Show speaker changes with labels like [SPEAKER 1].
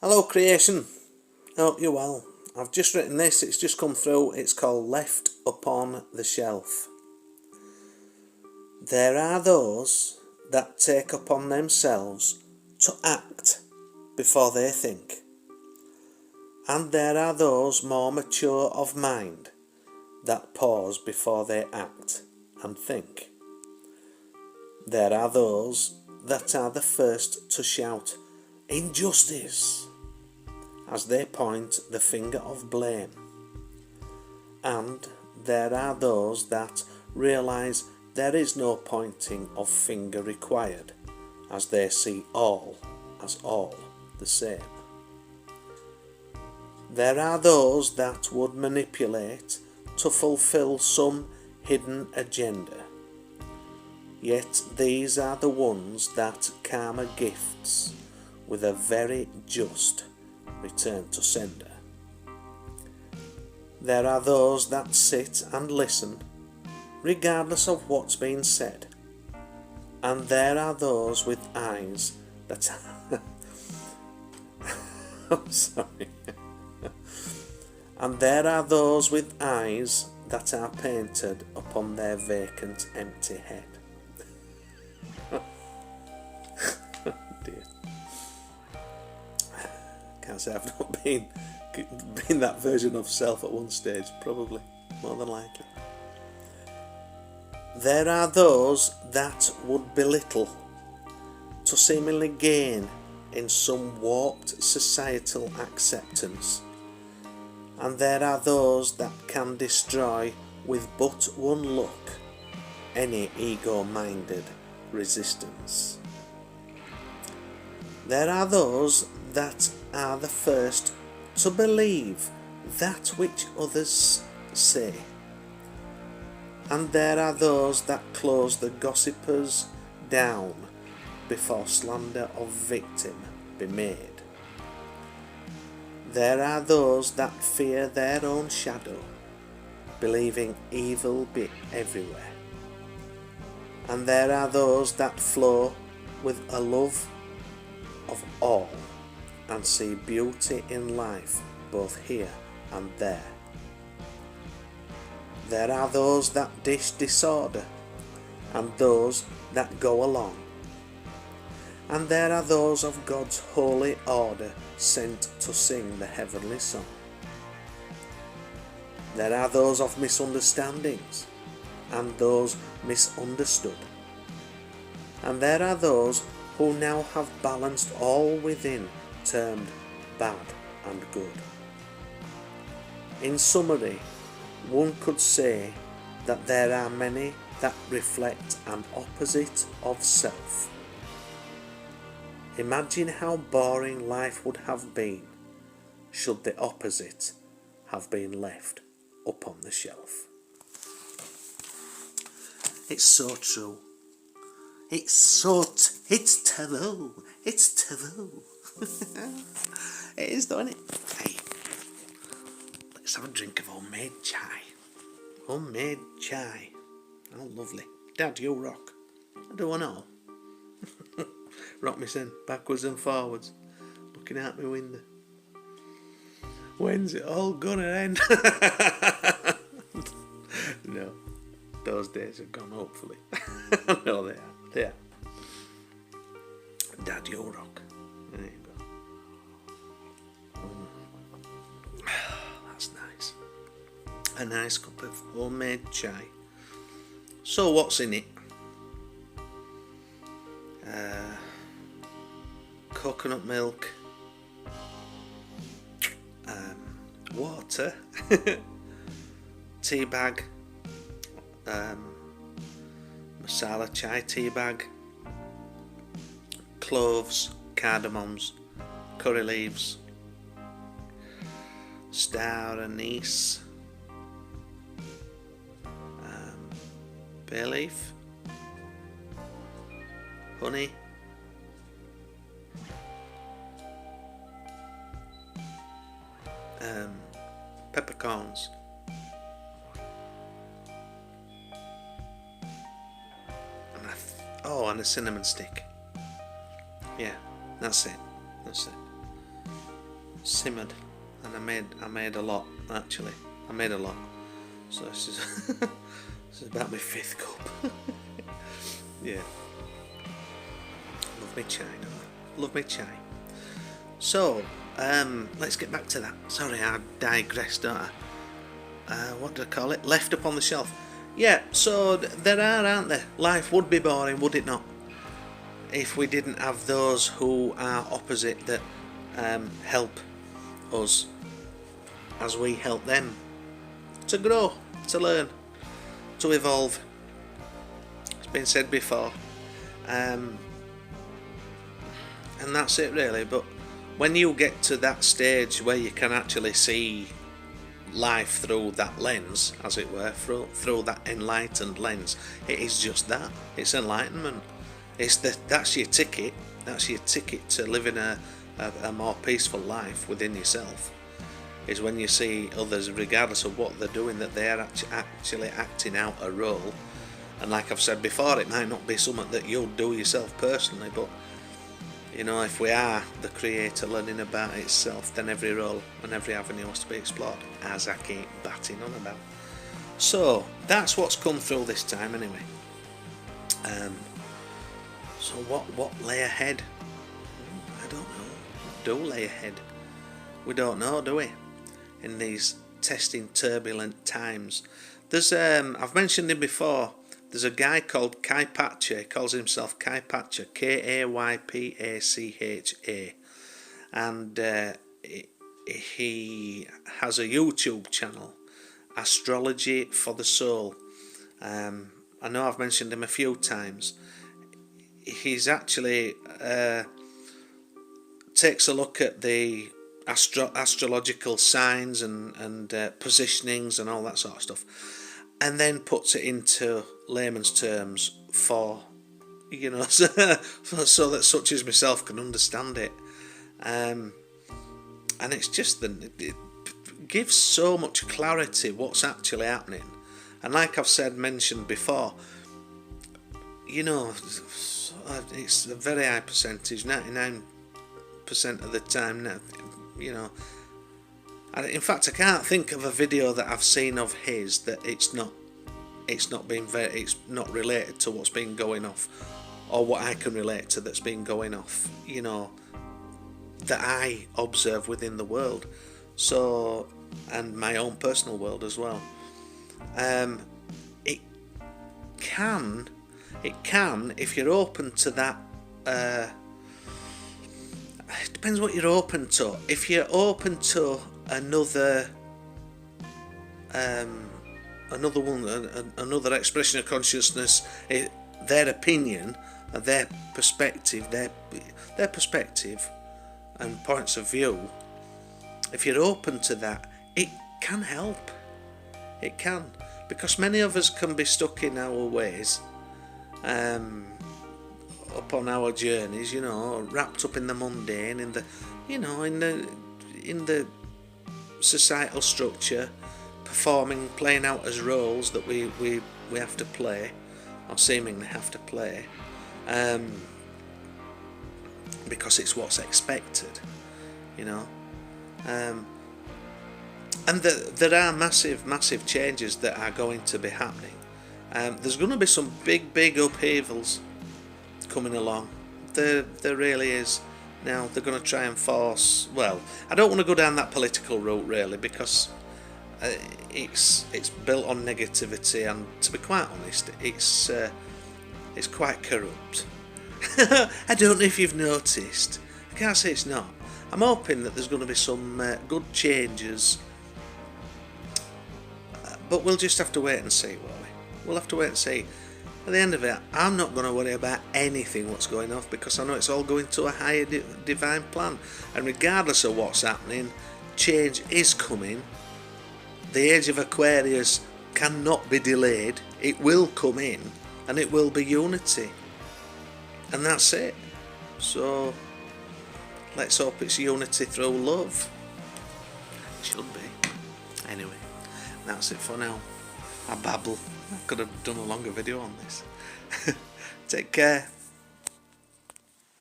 [SPEAKER 1] Hello creation, hope you're well. I've just written this, it's just come through, it's called Left Upon the Shelf. There are those that take upon themselves to act before they think, and there are those more mature of mind that pause before they act and think. There are those that are the first to shout injustice as they point the finger of blame, and there are those that realise there is no pointing of finger required, as they see all as all the same. There are those that would manipulate to fulfil some hidden agenda, yet these are the ones that karma gifts with a very just return to sender. There are those that sit and listen regardless of what's been said, and there are those with eyes that I'm sorry and there are those with eyes that are painted upon their vacant empty head. Dear. Can't say I've not been that version of self at one stage, probably, more than likely. There are those that would belittle to seemingly gain in some warped societal acceptance, and there are those that can destroy with but one look any ego-minded resistance. There are those that are the first to believe that which others say, and there are those that close the gossipers down before slander of victim be made. There are those that fear their own shadow, believing evil be everywhere, and there are those that flow with a love of all and see beauty in life both here and there. There are those that dish disorder and those that go along, and there are those of God's holy order sent to sing the heavenly song. There are those of misunderstandings and those misunderstood, and there are those who now have balanced all within, termed bad and good. In summary, one could say that there are many that reflect an opposite of self. Imagine how boring life would have been should the opposite have been left upon the shelf. It's so true. It's true. It's true. It is, don't it? Hey, let's have a drink of homemade chai. Homemade chai. Oh, lovely. Dad, you rock. I do I know. Rock me sen, backwards and forwards, looking out my window. When's it all gonna end? No, those days are gone, hopefully. No, they are. They are. Dad, you rock. There you go. That's nice. A nice cup of homemade chai. So what's in it? Coconut milk, water, tea bag, masala chai tea bag, cloves, cardamoms, curry leaves, star anise, bay leaf, honey, peppercorns, and a cinnamon stick. Yeah, that's it. simmered, and I made a lot actually. I made a lot. So this is this is about my 5th cup. Yeah. Love me chai, love me chai. So let's get back to that. Sorry, I digressed, don't I? What do I call it? Left upon the shelf. Yeah. So there are, aren't there? Life would be boring, would it not? If we didn't have those who are opposite that help us as we help them to grow, to learn, to evolve. It's been said before, and that's it really. But when you get to that stage where you can actually see life through that lens, as it were, through that enlightened lens, it is just that. It's enlightenment. That's your ticket. That's your ticket to living a more peaceful life within yourself. Is when you see others, regardless of what they're doing, that they are actually acting out a role. And like I've said before, it might not be something that you'll do yourself personally, but you know, if we are the creator learning about itself, then every role and every avenue has to be explored, as I keep batting on about. So that's what's come through this time anyway. So what lay ahead? I don't know. Do lay ahead? We don't know, do we? In these testing, turbulent times. There's I've mentioned him before. There's a guy called Kaypacha. He calls himself Kaypacha, Kaypacha, and he has a YouTube channel, Astrology for the Soul. I know I've mentioned him a few times. He's actually takes a look at the astrological signs and positionings and all that sort of stuff, and then puts it into layman's terms for, you know, so that such as myself can understand it. And it's just it gives so much clarity what's actually happening. And like I've mentioned before, you know, it's a very high percentage, 99% of the time, you know. In fact, I can't think of a video that I've seen of his that it's not related to what's been going off, or what I can relate to that's been going off, you know, that I observe within the world, so, and my own personal world as well. It can, if you're open to that. It depends what you're open to. If you're open to another expression of consciousness, their opinion, their perspective, their perspective and points of view, if you're open to that, it can help. It can, because many of us can be stuck in our ways, upon our journeys, you know, wrapped up in the mundane, in the, you know, in the societal structure, playing out as roles that we have to play, or seemingly have to play, because it's what's expected, you know. And there are massive changes that are going to be happening. There's going to be some big upheavals coming along. There really is. Now they're going to try and force. Well, I don't want to go down that political route really, because it's built on negativity, and to be quite honest, it's quite corrupt. I don't know if you've noticed. I can't say it's not. I'm hoping that there's going to be some good changes, but we'll just have to wait and see, won't we? We'll have to wait and see. At the end of it, I'm not going to worry about anything what's going on, because I know it's all going to a higher divine plan. And regardless of what's happening, change is coming. The age of Aquarius cannot be delayed. It will come in, and it will be unity. And that's it. So let's hope it's unity through love. It should be. Anyway, that's it for now. I babble. I could have done a longer video on this. Take care.